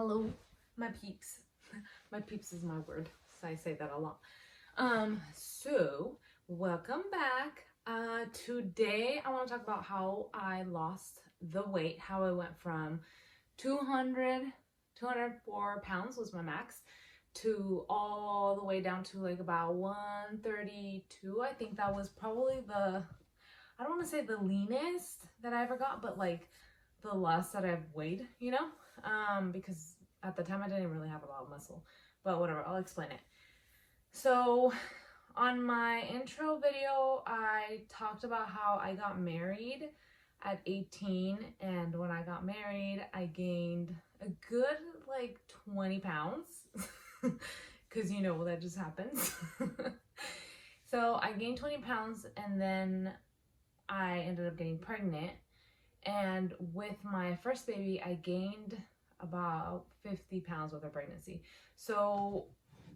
Hello, my peeps. My peeps is my word, so I say that a lot. So welcome back. Today I want to talk about how I lost the weight, how I went from 204 pounds was my max, to all the way down to like about 132. I think that was probably I don't want to say the leanest that I ever got, but like the less that I've weighed, because at the time I didn't really have a lot of muscle, but whatever, I'll explain it. So on my intro video, I talked about how I got married at 18, and when I got married, I gained a good like 20 pounds, because that just happens. So I gained 20 pounds, and then I ended up getting pregnant. And with my first baby, I gained about 50 pounds with her pregnancy. So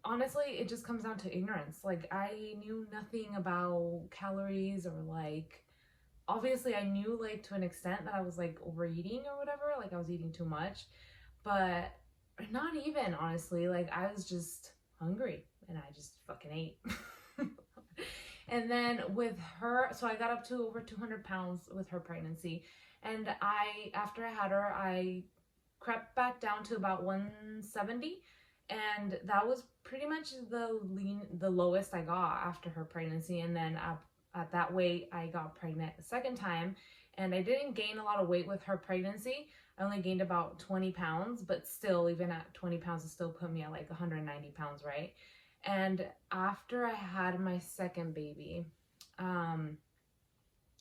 honestly, it just comes down to ignorance. Like, I knew nothing about calories, or like, obviously I knew like to an extent that I was like overeating or whatever, like I was eating too much, but not even, honestly. Like, I was just hungry and I just fucking ate. And then with her, so I got up to over 200 pounds with her pregnancy. And after I had her, I crept back down to about 170. And that was pretty much the lowest I got after her pregnancy. And then at that weight, I got pregnant the second time. And I didn't gain a lot of weight with her pregnancy. I only gained about 20 pounds, but still, even at 20 pounds, it still put me at like 190 pounds, right? And after I had my second baby,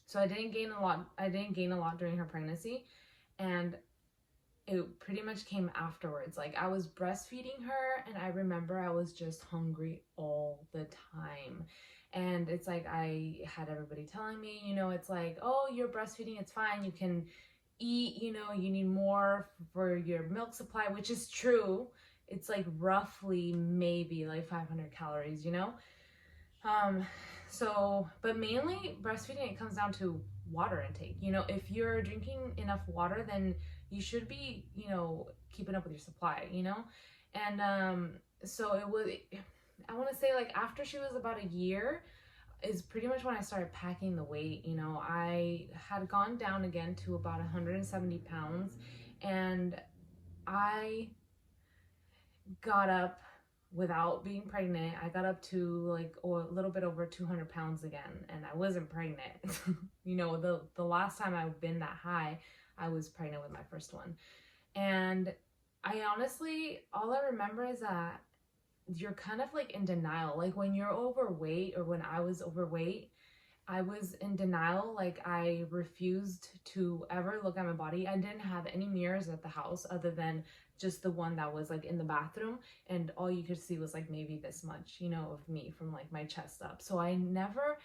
so I didn't gain a lot. I didn't gain a lot during her pregnancy, and it pretty much came afterwards. Like, I was breastfeeding her, and I remember I was just hungry all the time. And it's like, I had everybody telling me, it's like, oh, you're breastfeeding, it's fine, you can eat, you need more for your milk supply, which is true. It's like roughly maybe like 500 calories, So, but mainly breastfeeding, it comes down to water intake. If you're drinking enough water, then you should be, keeping up with your supply, And so I want to say, like, after she was about a year is pretty much when I started packing the weight. I had gone down again to about 170 pounds, and I got up, without being pregnant, I got up to like a little bit over 200 pounds again, and I wasn't pregnant. The last time I've been that high, I was pregnant with my first one. And I honestly, all I remember is that you're kind of like in denial. Like, when you're overweight, or when I was overweight, I was in denial. Like, I refused to ever look at my body. I didn't have any mirrors at the house other than just the one that was like in the bathroom, and all you could see was like maybe this much, of me from like my chest up. So I never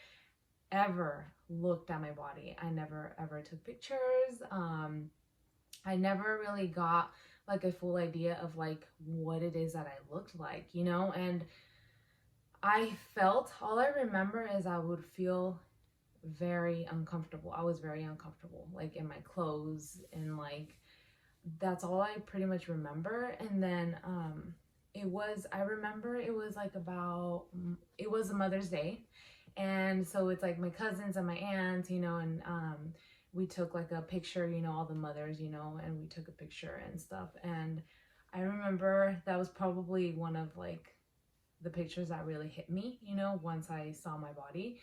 ever looked at my body. I never ever took pictures. I never really got like a full idea of like what it is that I looked like, and all I remember is I would feel very uncomfortable. I was very uncomfortable, like in my clothes, and like, that's all I pretty much remember. And then I remember it was like it was a Mother's Day, and so it's like my cousins and my aunts, and we took like a picture, all the mothers, and we took a picture and stuff. And I remember that was probably one of like the pictures that really hit me, once I saw my body.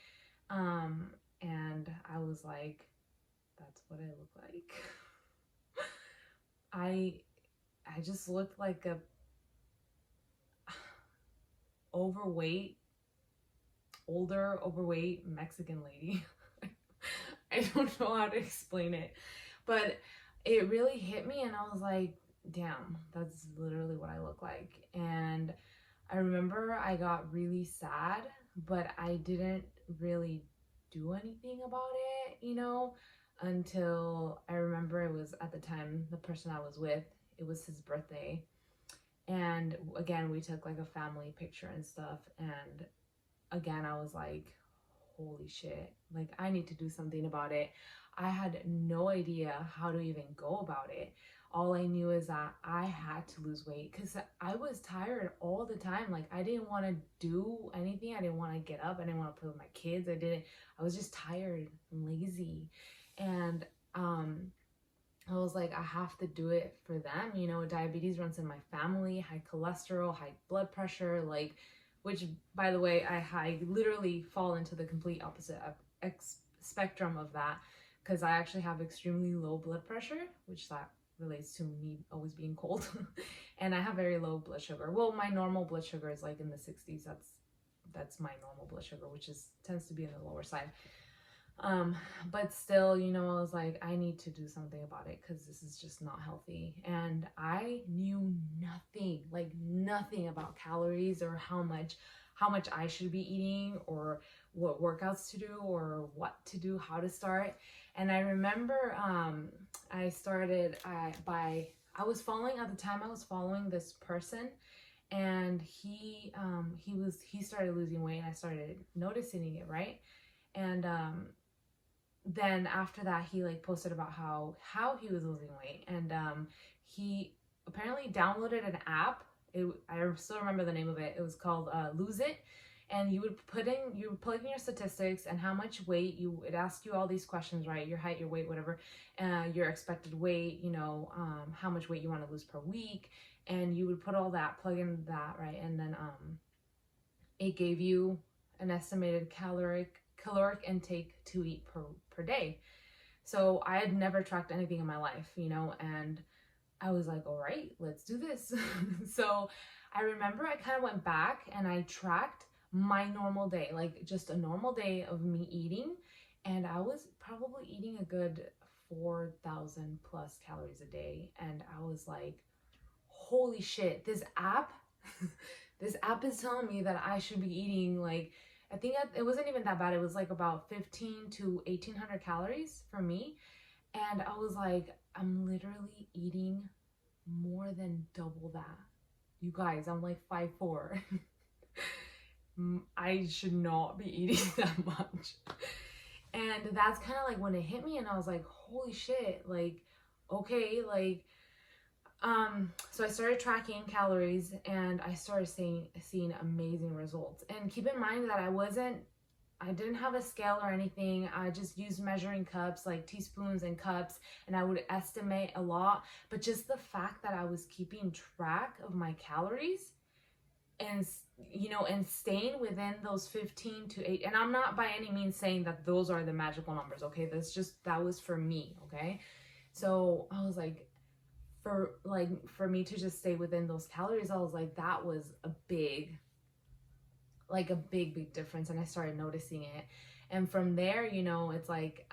And I was like, that's what I look like. I just looked like a older overweight Mexican lady. I don't know how to explain it, but it really hit me, and I was like, damn, that's literally what I look like. And I remember I got really sad, but I didn't really do anything about it, until I remember it was, at the time, the person I was with, it was his birthday. And again, we took like a family picture and stuff. And again, I was like, holy shit, like, I need to do something about it. I had no idea how to even go about it. all I knew is that I had to lose weight because I was tired all the time. Like, I didn't want to do anything. I didn't want to get up. I didn't want to play with my kids. I was just tired and lazy. And I was like, I have to do it for them. You know, diabetes runs in my family, high cholesterol, high blood pressure, like, which, by the way, I literally fall into the complete opposite spectrum of that, because I actually have extremely low blood pressure, which that relates to me always being cold. And I have very low blood sugar. Well, my normal blood sugar is like in the 60s. That's my normal blood sugar, which tends to be in the lower side. But still, you know, I was like, I need to do something about it because this is just not healthy. And I knew nothing about calories or how much I should be eating or what workouts to do or what to do, how to start. And I remember I was following this person, and he started losing weight, and I started noticing it, right? And then after that, he like posted about how he was losing weight, and he apparently downloaded an app. I still remember the name of it. It was called Lose It, and you would plug in your statistics and how much weight it asked you all these questions, right? Your height, your weight, whatever, your expected weight, you know, how much weight you want to lose per week, and you would plug in that, right? And then it gave you an estimated caloric intake to eat per day. So I had never tracked anything in my life, you know, and I was like, all right, let's do this. So I remember I kind of went back and I tracked my normal day, like just a normal day of me eating, and I was probably eating a good 4,000 plus calories a day. And I was like, holy shit, this app is telling me that I should be eating, like, I think it wasn't even that bad. It was like about 15 to 1,800 calories for me. And I was like, I'm literally eating more than double that. You guys, I'm like 5'4". I should not be eating that much. And that's kind of like when it hit me, and I was like, holy shit, like, okay, like, so I started tracking calories, and I started seeing amazing results. And keep in mind that I didn't have a scale or anything. I just used measuring cups, like teaspoons and cups, and I would estimate a lot. But just the fact that I was keeping track of my calories and, you know, and staying within those 15 to 8, and I'm not by any means saying that those are the magical numbers, okay? That was for me, okay? So I was like, for me to just stay within those calories, I was like, that was a big difference. And I started noticing it. And from there, you know, it's like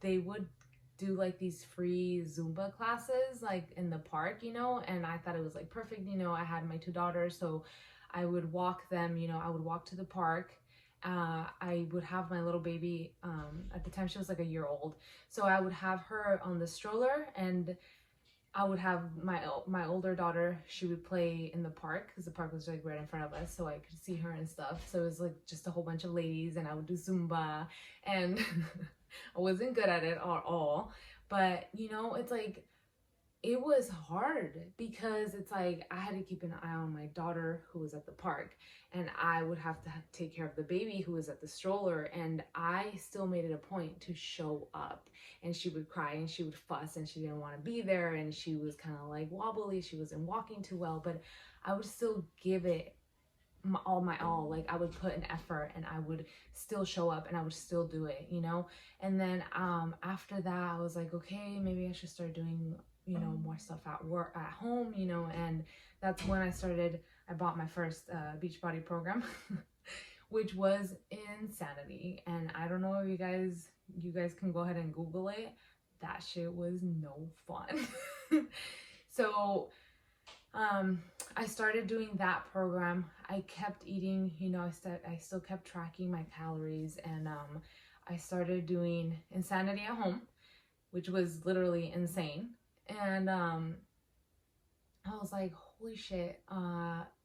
they would do like these free Zumba classes like in the park, you know, and I thought it was like perfect. You know, I had my 2 daughters, so I would walk them, you know, I would walk to the park. I would have my little baby, at the time she was like a year old, so I would have her on the stroller, and I would have my older daughter, she would play in the park because the park was like right in front of us, so I could see her and stuff. So it was like just a whole bunch of ladies, and I would do Zumba, and I wasn't good at it at all. But, you know, it's like, it was hard because it's like I had to keep an eye on my daughter who was at the park, and I would have to take care of the baby who was at the stroller, and I still made it a point to show up. And she would cry and she would fuss and she didn't want to be there, and she was kind of like wobbly, she wasn't walking too well, but I would still give it my all. Like, I would put an effort and I would still show up and I would still do it, you know. And then after that I was like, okay, maybe I should start doing, you know, more stuff at home, you know. And that's when I bought my first Beachbody program, which was insanity. And I don't know if you guys can go ahead and Google it. That shit was no fun. So I started doing that program. I kept eating, you know, I still kept tracking my calories, and I started doing Insanity at Home, which was literally insane. And I was like, holy shit,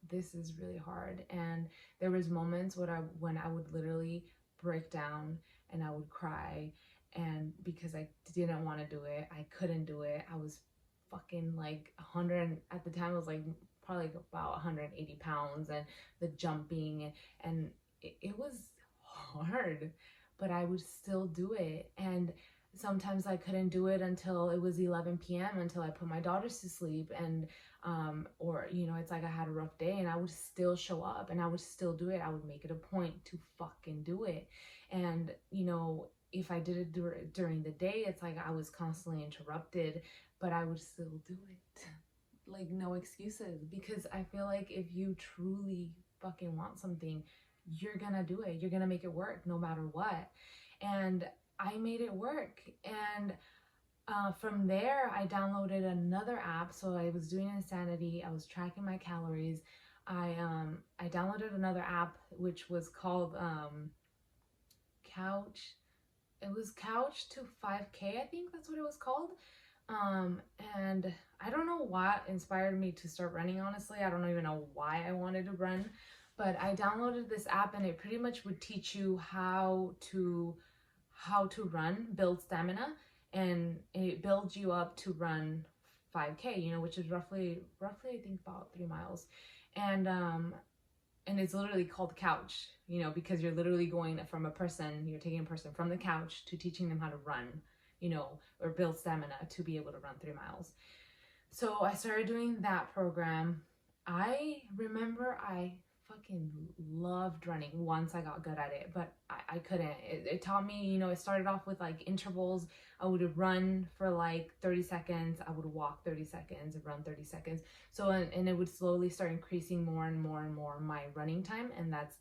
this is really hard. And there was moments when I would literally break down and I would cry, and because I didn't want to do it, I couldn't do it. I was fucking like 100, at the time it was like probably like about 180 pounds, and the jumping, and it was hard, but I would still do it. And sometimes I couldn't do it until it was 11 p.m. until I put my daughters to sleep, and or it's like I had a rough day, and I would still show up and I would still do it. I would make it a point to fucking do it. And if I did it during the day, it's like I was constantly interrupted, but I would still do it. Like, no excuses, because I feel like if you truly fucking want something, you're gonna do it. You're gonna make it work no matter what. And I made it work. And from there, I downloaded another app. So I was doing Insanity. I was tracking my calories. I downloaded another app which was called Couch. It was Couch to 5K, I think that's what it was called. And I don't know what inspired me to start running, honestly. I don't even know why I wanted to run, but I downloaded this app, and it pretty much would teach you how to run, build stamina, and it builds you up to run 5K, which is roughly I think about 3 miles. And it's literally called Couch, because you're literally going from you're taking a person from the couch to teaching them how to run, or build stamina to be able to run 3 miles. So I started doing that program. I remember I fucking loved running once I got good at it, but I couldn't. It taught me, it started off with like intervals. I would run for like 30 seconds. I would walk 30 seconds and run 30 seconds. So, and it would slowly start increasing more and more and more my running time. And that's,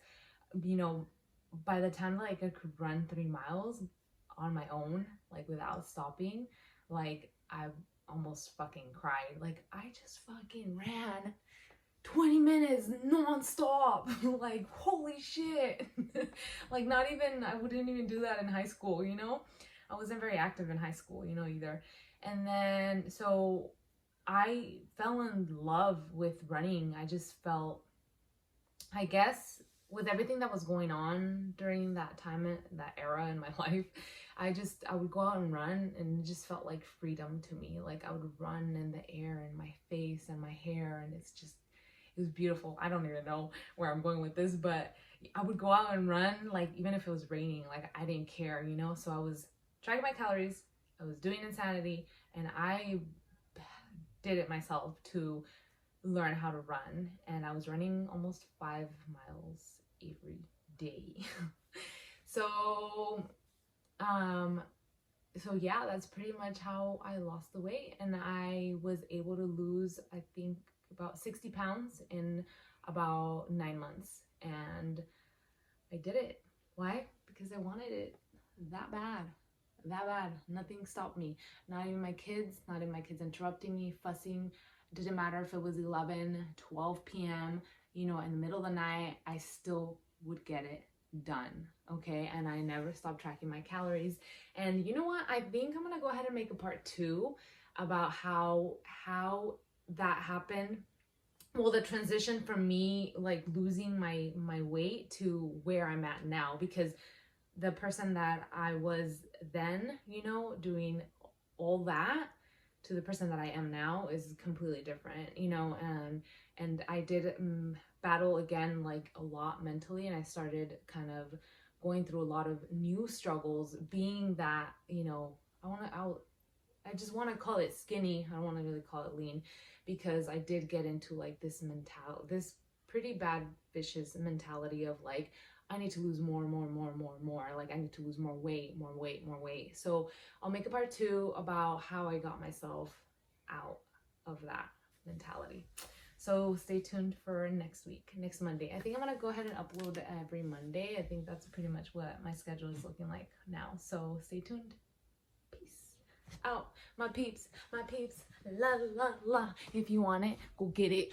by the time like I could run 3 miles on my own, like without stopping, like I almost fucking cried. Like, I just fucking ran 20 minutes non-stop. Like, holy shit. Like, not even, I wouldn't even do that in high school, I wasn't very active in high school, either. And then, so I fell in love with running. I just felt, I guess, with everything that was going on during that time, that era in my life, I would go out and run, and it just felt like freedom to me. Like, I would run in the air in my face and my hair, and it was beautiful. I don't even know where I'm going with this, but I would go out and run, like, even if it was raining, like, I didn't care, So I was tracking my calories, I was doing Insanity, and I did it myself to learn how to run. And I was running almost 5 miles every day. So yeah, that's pretty much how I lost the weight. And I was able to lose, I think, about 60 pounds in about 9 months. And I did it. Why? Because I wanted it that bad. Nothing stopped me. Not even my kids interrupting me, fussing. Didn't matter if it was 11, 12 p.m., in the middle of the night, I still would get it done. Okay. And I never stopped tracking my calories. And you know what? I think I'm going to go ahead and make a part 2 about how that happened. Well, the transition from me like losing my weight to where I'm at now, because the person that I was then, doing all that, to the person that I am now is completely different, and I did battle again, like a lot mentally, and I started kind of going through a lot of new struggles, being that, I just want to call it skinny. I don't want to really call it lean, because I did get into like this pretty bad, vicious mentality of like, I need to lose more. Like, I need to lose more weight. So I'll make a part 2 about how I got myself out of that mentality. So stay tuned for next Monday. I think I'm going to go ahead and upload every Monday. I think that's pretty much what my schedule is looking like now. So stay tuned. Peace out, my peeps. La la la. If you want it, go get it.